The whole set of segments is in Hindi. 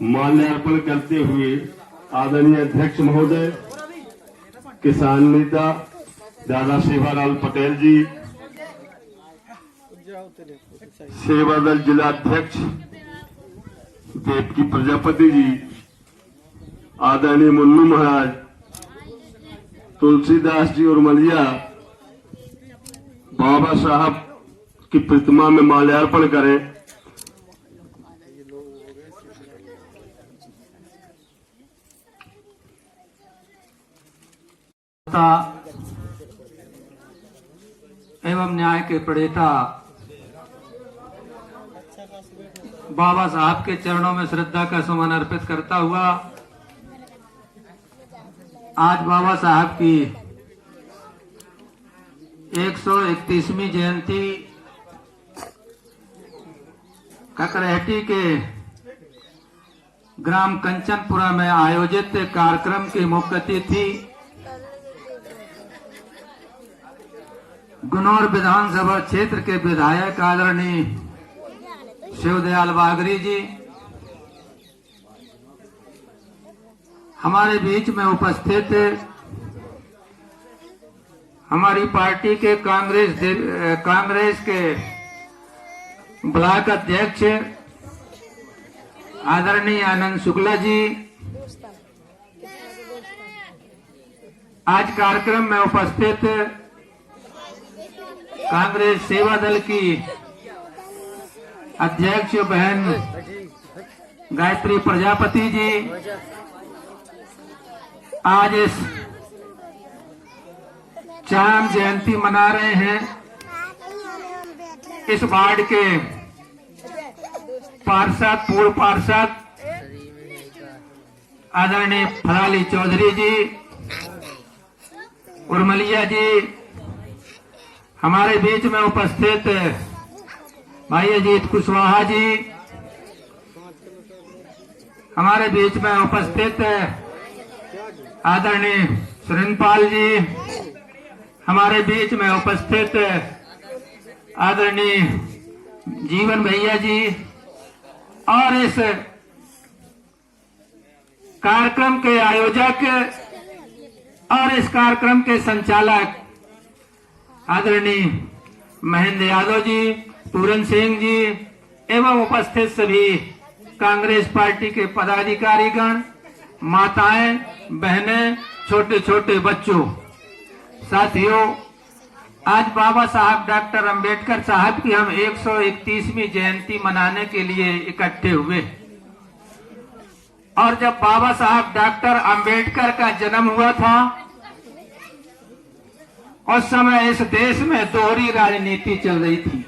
माल्यार्पण करते हुए आदरणीय अध्यक्ष महोदय, किसान नेता दादा सेवालाल पटेल जी, सेवादल जिला अध्यक्ष देवकी प्रजापति जी, आदरणीय मुन्नू महाराज, तुलसीदास जी और मलिया बाबा साहब की प्रतिमा में माल्यार्पण करें। एवं न्याय के प्रणेता बाबा साहब के चरणों में श्रद्धा का सुमन अर्पित करता हुआ आज बाबा साहब की 131वीं जयंती ककरहटी के ग्राम कंचनपुरा में आयोजित कार्यक्रम की मुख्य अतिथि गुनौर विधानसभा क्षेत्र के विधायक आदरणीय शिवदयाल बागरी जी हमारे बीच में उपस्थित, हमारी पार्टी के कांग्रेस के ब्लॉक अध्यक्ष आदरणीय आनंद शुक्ला जी, आज कार्यक्रम में उपस्थित कांग्रेस सेवा दल की अध्यक्ष बहन गायत्री प्रजापति जी, आज इस चांद जयंती मना रहे हैं। इस वार्ड के पार्षद, पूर्व पार्षद आदरणीय फलाली चौधरी जी, उर्मलिया जी, हमारे बीच में उपस्थित भाई अजीत कुशवाहा जी, हमारे बीच में उपस्थित आदरणीय सुरेंद्रपाल जी, हमारे बीच में उपस्थित आदरणीय जीवन भैया जी, और इस कार्यक्रम के आयोजक और इस कार्यक्रम के संचालक आदरणीय महेंद्र यादव जी, पूरन सिंह जी एवं उपस्थित सभी कांग्रेस पार्टी के पदाधिकारीगण, माताएं, बहनें, छोटे छोटे बच्चों, साथियों, आज बाबा साहब डॉक्टर अंबेडकर साहब की हम 131वीं जयंती मनाने के लिए इकट्ठे हुए। और जब बाबा साहब डॉक्टर अंबेडकर का जन्म हुआ था, उस समय इस देश में दोहरी राजनीति चल रही थी।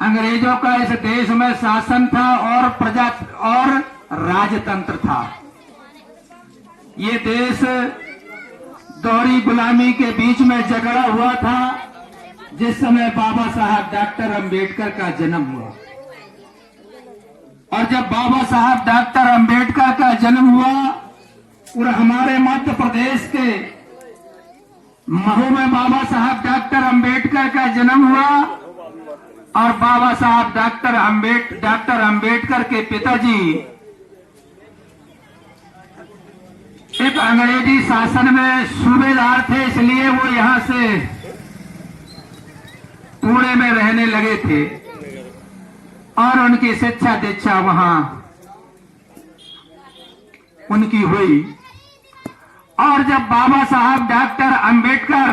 अंग्रेजों का इस देश में शासन था और प्रजा और राजतंत्र था। ये देश दोहरी गुलामी के बीच में झगड़ा हुआ था जिस समय बाबा साहब डॉक्टर अंबेडकर का जन्म हुआ। और जब बाबा साहब डॉक्टर अंबेडकर का जन्म हुआ और हमारे मध्य प्रदेश के महू में बाबा साहब डॉक्टर अंबेडकर का जन्म हुआ, और बाबा साहब डॉक्टर अंबेडकर के पिताजी एक अंग्रेजी शासन में सूबेदार थे, इसलिए वो यहां से पुणे में रहने लगे थे और उनकी शिक्षा दीक्षा वहां उनकी हुई। और जब बाबा साहब डॉक्टर अंबेडकर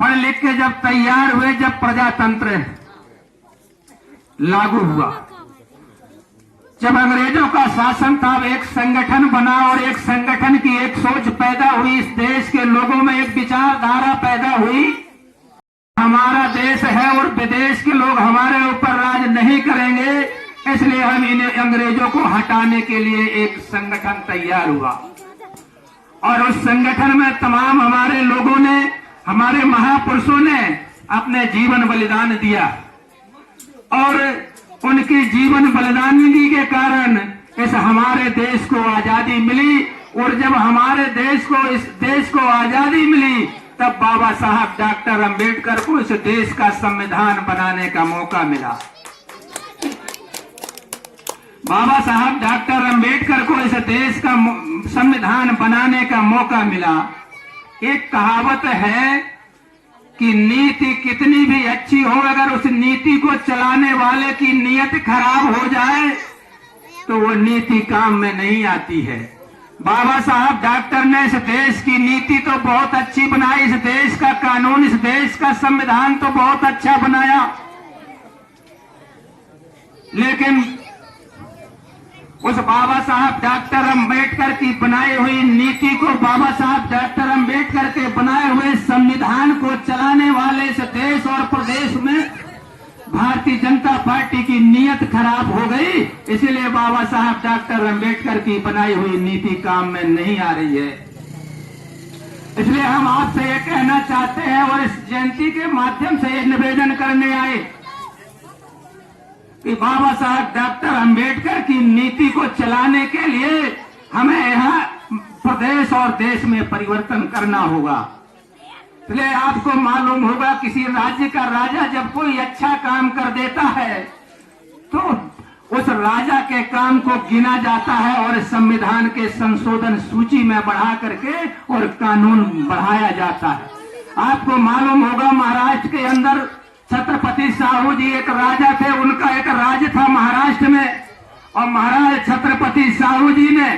पढ़ लिख के जब तैयार हुए, जब प्रजातंत्र लागू हुआ, जब अंग्रेजों का शासन था, एक संगठन बना और एक संगठन की एक सोच पैदा हुई, इस देश के लोगों में एक विचारधारा पैदा हुई, हमारा देश है और विदेश के लोग हमारे ऊपर राज नहीं करेंगे, इसलिए हम इन अंग्रेजों को हटाने के लिए एक संगठन तैयार हुआ। और उस संगठन में तमाम हमारे लोगों ने, हमारे महापुरुषों ने अपने जीवन बलिदान दिया, और उनकी जीवन बलिदानी के कारण इस हमारे देश को आजादी मिली। और जब हमारे देश को, इस देश को आजादी मिली, तब बाबा साहब डॉक्टर अंबेडकर को इस देश का संविधान बनाने का मौका मिला। बाबा साहब डॉक्टर अंबेडकर को इस देश का संविधान बनाने का मौका मिला। एक कहावत है कि नीति कितनी भी अच्छी हो, अगर उस नीति को चलाने वाले की नीयत खराब हो जाए तो वो नीति काम में नहीं आती है। बाबा साहब डॉक्टर ने इस देश की नीति तो बहुत अच्छी बनाई, इस देश का कानून, इस देश का संविधान तो बहुत अच्छा बनाया, लेकिन उस बाबा साहब डॉक्टर अंबेडकर की बनाई हुई नीति को, बाबा साहब डॉक्टर अंबेडकर के बनाए हुए संविधान को चलाने वाले इस देश और प्रदेश में भारतीय जनता पार्टी की नीयत खराब हो गई। इसलिए बाबा साहब डॉक्टर अंबेडकर की बनाई हुई नीति काम में नहीं आ रही है। इसलिए हम आपसे ये कहना चाहते हैं और इस जयंती के माध्यम से ये निवेदन करने आए कि बाबा साहब डॉक्टर अंबेडकर की नीति को चलाने के लिए हमें यहाँ प्रदेश और देश में परिवर्तन करना होगा। इसलिए आपको मालूम होगा, किसी राज्य का राजा जब कोई अच्छा काम कर देता है तो उस राजा के काम को गिना जाता है और संविधान के संशोधन सूची में बढ़ा करके और कानून बढ़ाया जाता है। आपको मालूम होगा, महाराष्ट्र के अंदर छत्रपति साहू जी एक राजा थे, उनका एक राज्य था महाराष्ट्र में, और महाराज छत्रपति साहू जी ने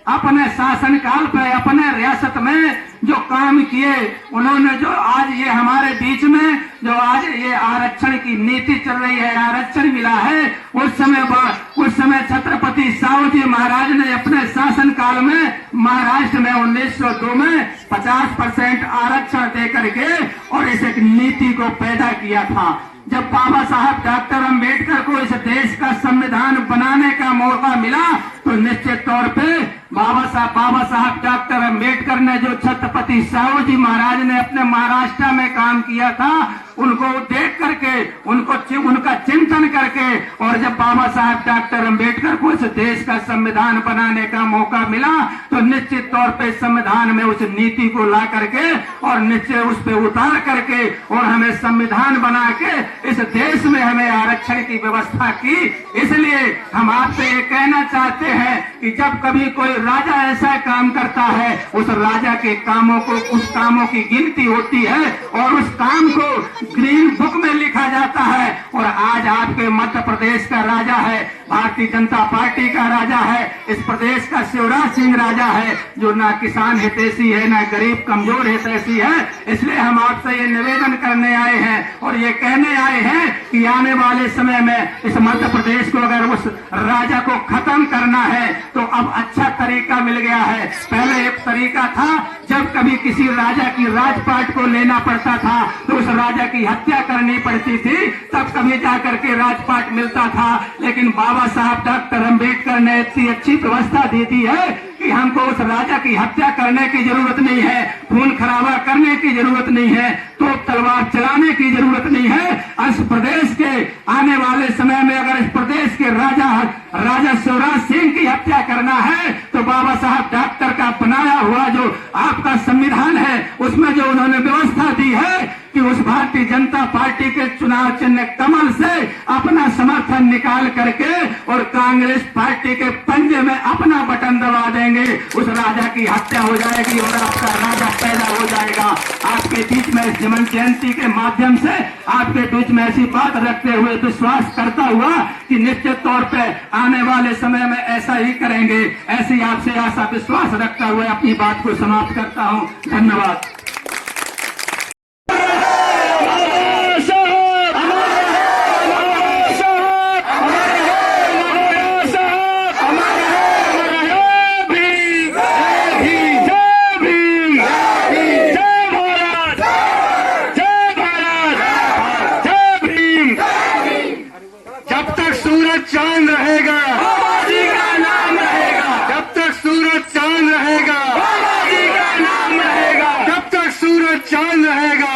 अपने शासनकाल पे अपने रियासत में जो काम किए, उन्होंने जो आज ये हमारे बीच में जो आज ये आरक्षण की नीति चल रही है, आरक्षण मिला है, उस समय छत्रपति साहू जी महाराज ने अपने शासनकाल में महाराष्ट्र में 1902 में 50% आरक्षण दे करके और इस एक नीति को पैदा किया था। जब बाबा साहब डॉक्टर अंबेडकर को इस देश का संविधान बनाने का मौका मिला तो निश्चित तौर पे बाबा साहब डॉक्टर अंबेडकर ने जो छत्रपति साहू जी महाराज ने अपने महाराष्ट्र में काम किया था, उनको देख करके, उनका चिंतन करके, और जब बाबा साहब डॉक्टर अंबेडकर को इस देश का संविधान बनाने का मौका मिला तो निश्चित तौर पे संविधान में उस नीति को ला करके और निश्चय उस पे उतार करके और हमें संविधान बना के इस देश में हमें आरक्षण की व्यवस्था की। इसलिए हम आपसे ये कहना चाहते हैं कि जब कभी कोई राजा ऐसा काम करता है, उस राजा के कामों को, उस कामों की गिनती होती है और उस काम को ग्रीन बुक में लिखा जाता है। और आज आपके मध्य प्रदेश का राजा है, भारतीय जनता पार्टी का राजा है, इस प्रदेश का शिवराज सिंह राजा है, जो ना किसान हितैषी है, ना गरीब कमजोर हितैषी है। इसलिए हम आपसे ये निवेदन करने आए हैं और ये कहने आए हैं कि आने वाले समय में इस मध्य प्रदेश को अगर उस राजा को खत्म करना है तो अब अच्छा तरीका मिल गया है। पहले एक तरीका था, जब कभी किसी राजा की राजपाट को लेना पड़ता था तो उस राजा की हत्या करनी पड़ती थी, तब कभी जाकर के राजपाट मिलता था। लेकिन बाबा साहब डॉक्टर अंबेडकर ने इतनी अच्छी व्यवस्था दे दी है कि हमको उस राजा की हत्या करने की जरूरत नहीं है, खून खराबा करने की जरूरत नहीं है, तो तलवार चलाने की जरूरत नहीं है। इस प्रदेश के आने वाले समय में अगर इस प्रदेश के राजा शिवराज सिंह की हत्या करना है तो बाबा साहब डॉक्टर का बनाया हुआ जो आपका संविधान है उसमें जो उन्होंने व्यवस्था दी है कि उस भारतीय जनता पार्टी के चुनाव चिन्ह कमल से अपना समर्थन निकाल करके और कांग्रेस पार्टी के पंजे में अपना बटन दबा देंगे, उस राजा की हत्या हो जाएगी और आपका राजा पैदा हो जाएगा। आपके बीच में इस जीवन जयंती के माध्यम से आपके बीच में ऐसी बात रखते हुए विश्वास करता हुआ कि निश्चित तौर पे आने वाले समय में ऐसा ही करेंगे, ऐसी आपसे आशा विश्वास रखता हुए अपनी बात को समाप्त करता हूँ। धन्यवाद। चांद रहेगा, बाबा जी का नाम रहेगा, जब तक सूरज चांद रहेगा, बाबा जी का नाम रहेगा, जब तक सूरज चांद रहेगा,